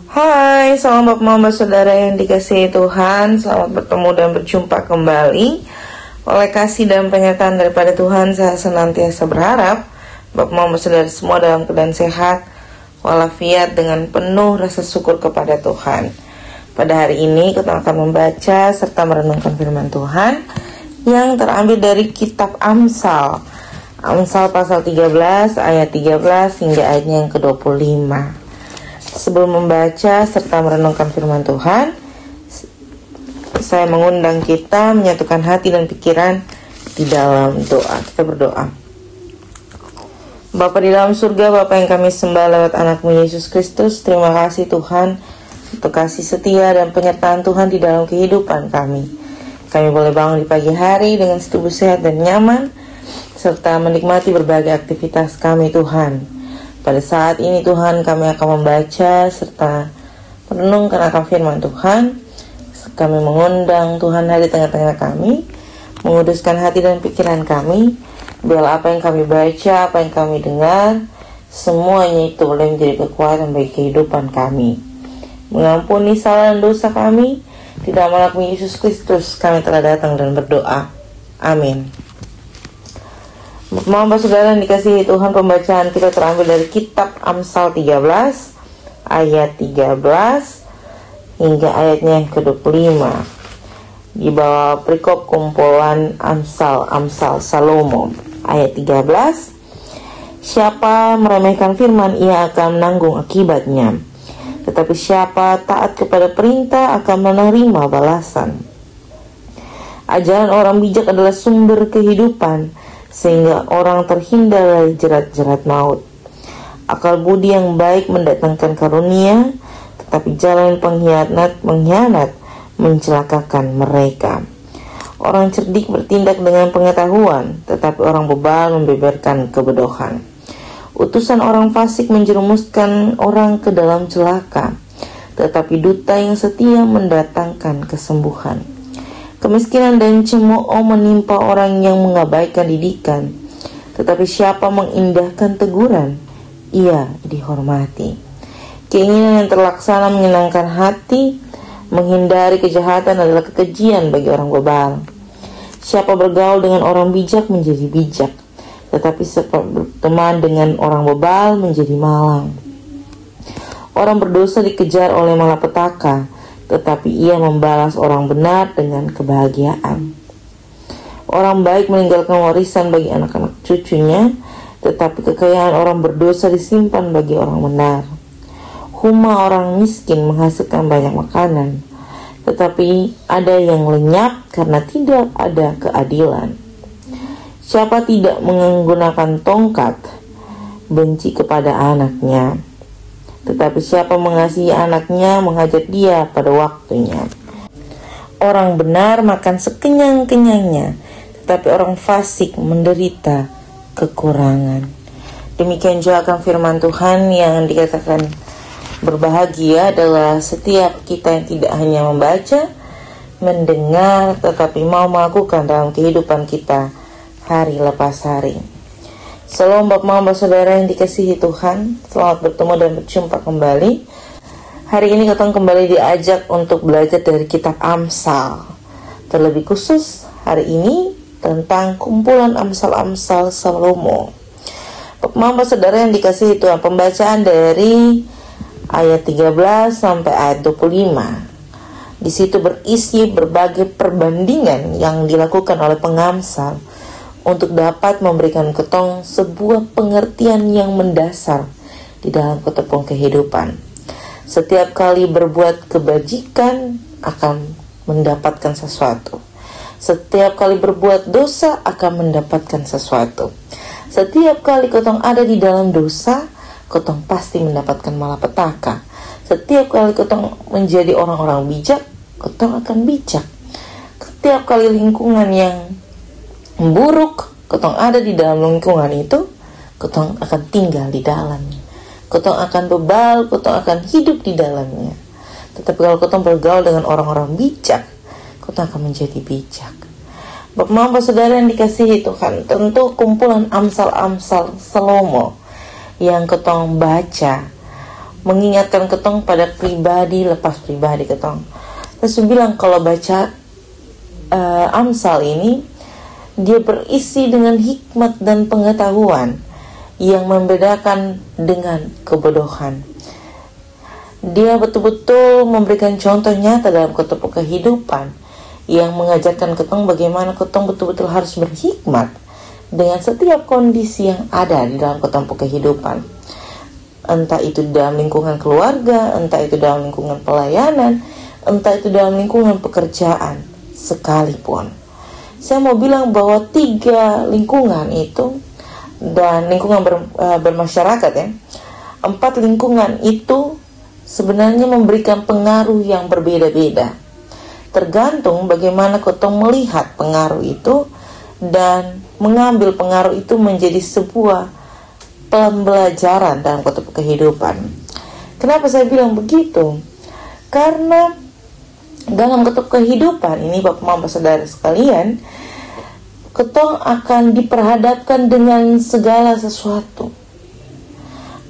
Hai, salam Bapak Mama Saudara yang dikasihi Tuhan. Selamat bertemu dan berjumpa kembali. Oleh kasih dan penyertaan daripada Tuhan, saya senantiasa berharap Bapak Mama Saudara semua dalam keadaan sehat walafiat dengan penuh rasa syukur kepada Tuhan. Pada hari ini kita akan membaca serta merenungkan firman Tuhan yang terambil dari kitab Amsal. Amsal pasal 13 ayat 13 hingga ayatnya yang ke-25. Sebelum membaca serta merenungkan firman Tuhan, saya mengundang kita menyatukan hati dan pikiran di dalam doa. Kita berdoa. Bapa di dalam surga, Bapa yang kami sembah lewat anakmu Yesus Kristus, terima kasih Tuhan untuk kasih setia dan penyertaan Tuhan di dalam kehidupan kami. Kami boleh bangun di pagi hari dengan tubuh sehat dan nyaman, serta menikmati berbagai aktivitas kami Tuhan. Pada saat ini Tuhan, kami akan membaca serta merenungkan akan firman Tuhan. Kami mengundang Tuhan hadir di tengah-tengah kami, menguduskan hati dan pikiran kami. Biarlah apa yang kami baca, apa yang kami dengar, semuanya itu boleh menjadi kekuatan bagi kehidupan kami. Mengampuni salah dan dosa kami. Di dalam nama Yesus Kristus kami telah datang dan berdoa. Amin. Bapak Saudara yang dikasihi Tuhan, pembacaan kita terambil dari kitab Amsal 13 ayat 13 hingga ayatnya yang ke-25. Di bawah perikop kumpulan Amsal Salomo. Ayat 13, siapa meremehkan firman, ia akan menanggung akibatnya. Tetapi siapa taat kepada perintah akan menerima balasan. Ajaran orang bijak adalah sumber kehidupan, sehingga orang terhindar dari jerat-jerat maut. Akal budi yang baik mendatangkan karunia, tetapi jalan pengkhianat mencelakakan mereka. Orang cerdik bertindak dengan pengetahuan, tetapi orang bebal membeberkan kebodohan. Utusan orang fasik menjerumuskan orang ke dalam celaka, tetapi duta yang setia mendatangkan kesembuhan. Kemiskinan dan cemooh menimpa orang yang mengabaikan didikan, tetapi siapa mengindahkan teguran, ia dihormati. Keinginan yang terlaksana menyenangkan hati, menghindari kejahatan adalah kekejian bagi orang bebal. Siapa bergaul dengan orang bijak menjadi bijak, tetapi siapa berteman dengan orang bebal menjadi malang. Orang berdosa dikejar oleh malapetaka, tetapi ia membalas orang benar dengan kebahagiaan. Orang baik meninggalkan warisan bagi anak-anak cucunya, tetapi kekayaan orang berdosa disimpan bagi orang benar. Huma orang miskin menghasilkan banyak makanan, tetapi ada yang lenyap karena tidak ada keadilan. Siapa tidak menggunakan tongkat, benci kepada anaknya, tetapi siapa mengasihi anaknya, menghajat dia pada waktunya. Orang benar makan sekenyang-kenyangnya, tetapi orang fasik menderita kekurangan. Demikian juga akan firman Tuhan yang dikatakan berbahagia adalah setiap kita yang tidak hanya membaca, mendengar, tetapi mau melakukan dalam kehidupan kita hari lepas hari. Salam Bapak Saudara yang dikasihi Tuhan, selamat bertemu dan berjumpa kembali. Hari ini kita kembali diajak untuk belajar dari kitab Amsal. Terlebih khusus hari ini tentang kumpulan Amsal Salomo. Bapak Saudara yang dikasihi Tuhan, pembacaan dari ayat 13 sampai ayat 25. Di situ berisi berbagai perbandingan yang dilakukan oleh pengamsal untuk dapat memberikan ketong sebuah pengertian yang mendasar di dalam ketepung kehidupan. Setiap kali berbuat kebajikan akan mendapatkan sesuatu. Setiap kali berbuat dosa akan mendapatkan sesuatu. Setiap kali ketong ada di dalam dosa, ketong pasti mendapatkan malapetaka. Setiap kali ketong menjadi orang-orang bijak, ketong akan bijak. Setiap kali lingkungan yang buruk, ketong ada di dalam lingkungan itu, ketong akan tinggal di dalamnya. Ketong akan bebal, ketong akan hidup di dalamnya. Tetapi kalau ketong bergaul dengan orang-orang bijak, ketong akan menjadi bijak. Bapak Saudara yang dikasihi Tuhan, tentu kumpulan Amsal Salomo yang ketong baca mengingatkan ketong pada pribadi lepas pribadi ketong. Terus bilang kalau baca Amsal ini, dia berisi dengan hikmat dan pengetahuan yang membedakan dengan kebodohan. Dia betul-betul memberikan contoh nyata dalam kehidupan yang mengajarkan ketong bagaimana ketong betul-betul harus berhikmat dengan setiap kondisi yang ada di dalam ketong kehidupan. Entah itu dalam lingkungan keluarga, entah itu dalam lingkungan pelayanan, entah itu dalam lingkungan pekerjaan sekalipun. Saya mau bilang bahwa 3 lingkungan itu, dan lingkungan bermasyarakat ya, 4 lingkungan itu sebenarnya memberikan pengaruh yang berbeda-beda. Tergantung bagaimana ketong melihat pengaruh itu dan mengambil pengaruh itu menjadi sebuah pembelajaran dalam kehidupan. Kenapa saya bilang begitu? Karena dalam kehidupan ini, Bapak Mama Saudara sekalian, ketong akan diperhadapkan dengan segala sesuatu.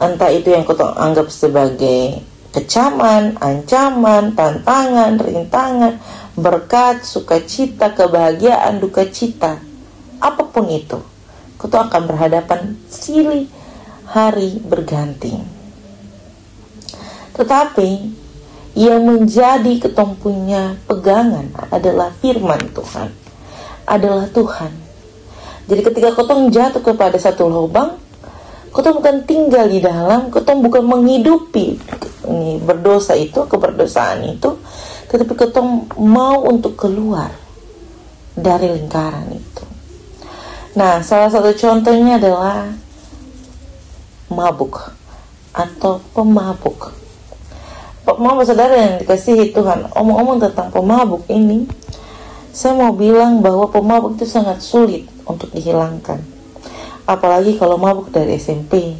Entah itu yang ketong anggap sebagai kecaman, ancaman, tantangan, rintangan, berkat, sukacita, kebahagiaan, duka cita, apapun itu, ketong akan berhadapan silih hari berganti. Tetapi yang menjadi ketong punya pegangan adalah firman Tuhan, adalah Tuhan. Jadi ketika ketong jatuh kepada satu lubang, ketong bukan tinggal di dalam, ketong bukan menghidupi ini berdosa itu, keberdosaan itu, tetapi ketong mau untuk keluar dari lingkaran itu. Nah, salah satu contohnya adalah mabuk atau pemabuk. Mama saudara yang dikasihi Tuhan, omong-omong tentang pemabuk ini, saya mau bilang bahwa pemabuk itu sangat sulit untuk dihilangkan. Apalagi kalau mabuk dari SMP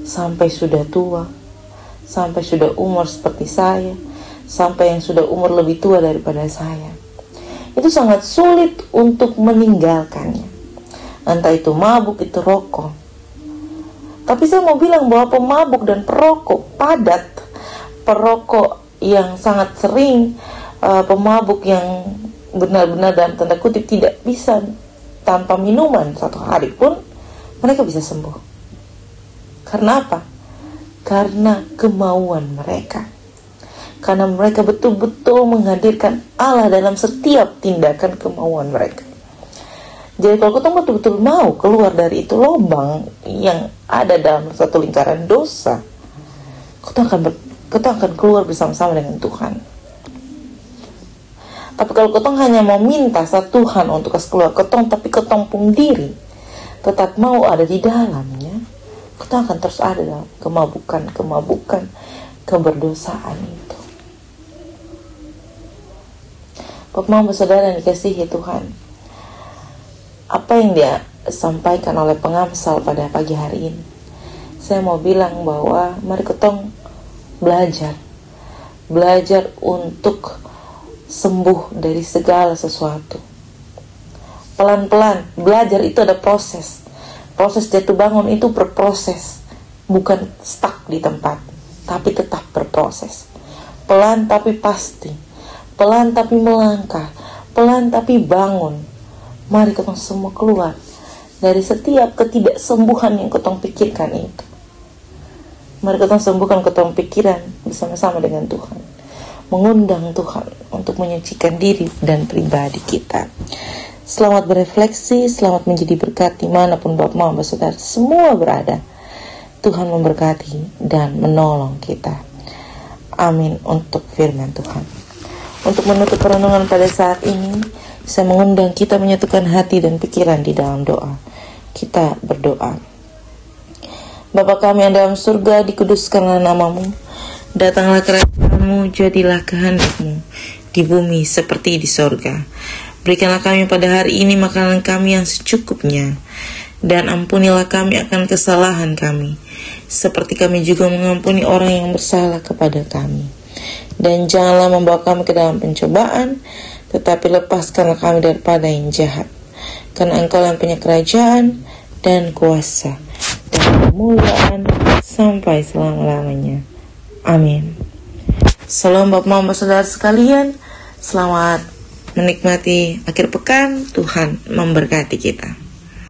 sampai sudah tua, sampai sudah umur seperti saya, sampai yang sudah umur lebih tua daripada saya. Itu sangat sulit untuk meninggalkannya. Entah itu mabuk, itu rokok. Tapi saya mau bilang bahwa pemabuk dan perokok padat, perokok yang sangat sering, pemabuk yang benar-benar dalam tanda kutip tidak bisa tanpa minuman 1 hari pun mereka bisa sembuh. Karena apa? Karena kemauan mereka. Karena mereka betul-betul menghadirkan Allah dalam setiap tindakan kemauan mereka. Jadi kalau kita betul-betul mau keluar dari itu lubang yang ada dalam satu lingkaran dosa, kita akan keluar bersama-sama dengan Tuhan. Tapi kalau ketong hanya mau minta satu Tuhan untuk kasih keluar ketong, tapi ketong pun diri tetap mau ada di dalamnya, ketong akan terus ada dalam kemabukan, keberdosaan itu. Bapak Mama Saudara yang dikasihi Tuhan, apa yang dia sampaikan oleh pengamsal pada pagi hari ini, saya mau bilang bahwa mari ketong belajar untuk sembuh dari segala sesuatu. Pelan-pelan belajar itu ada proses. Proses jatuh bangun itu berproses, bukan stuck di tempat, tapi tetap berproses. Pelan tapi pasti, pelan tapi melangkah, pelan tapi bangun. Mari ketong semua keluar dari setiap ketidaksembuhan yang ketong pikirkan itu. Mari ketong sembuhkan ketong pikiran bersama-sama dengan Tuhan, mengundang Tuhan untuk menyucikan diri dan pribadi kita. Selamat berefleksi, selamat menjadi berkat dimanapun Bapak Mama Saudara semua berada. Tuhan memberkati dan menolong kita. Amin untuk firman Tuhan. Untuk menutup perenungan pada saat ini, saya mengundang kita menyatukan hati dan pikiran di dalam doa. Kita berdoa. Bapa kami yang dalam surga, dikuduskanlah namamu. Datanglah kerajaan-Mu, jadilah kehendak-Mu di bumi seperti di sorga. Berikanlah kami pada hari ini makanan kami yang secukupnya, dan ampunilah kami akan kesalahan kami, seperti kami juga mengampuni orang yang bersalah kepada kami. Dan janganlah membawa kami ke dalam pencobaan, tetapi lepaskanlah kami daripada yang jahat. Karena Engkau yang punya kerajaan dan kuasa kemuliaan sampai selama-lamanya. Amin. Salam Bapak Mama Saudara sekalian. Selamat menikmati akhir pekan. Tuhan memberkati kita.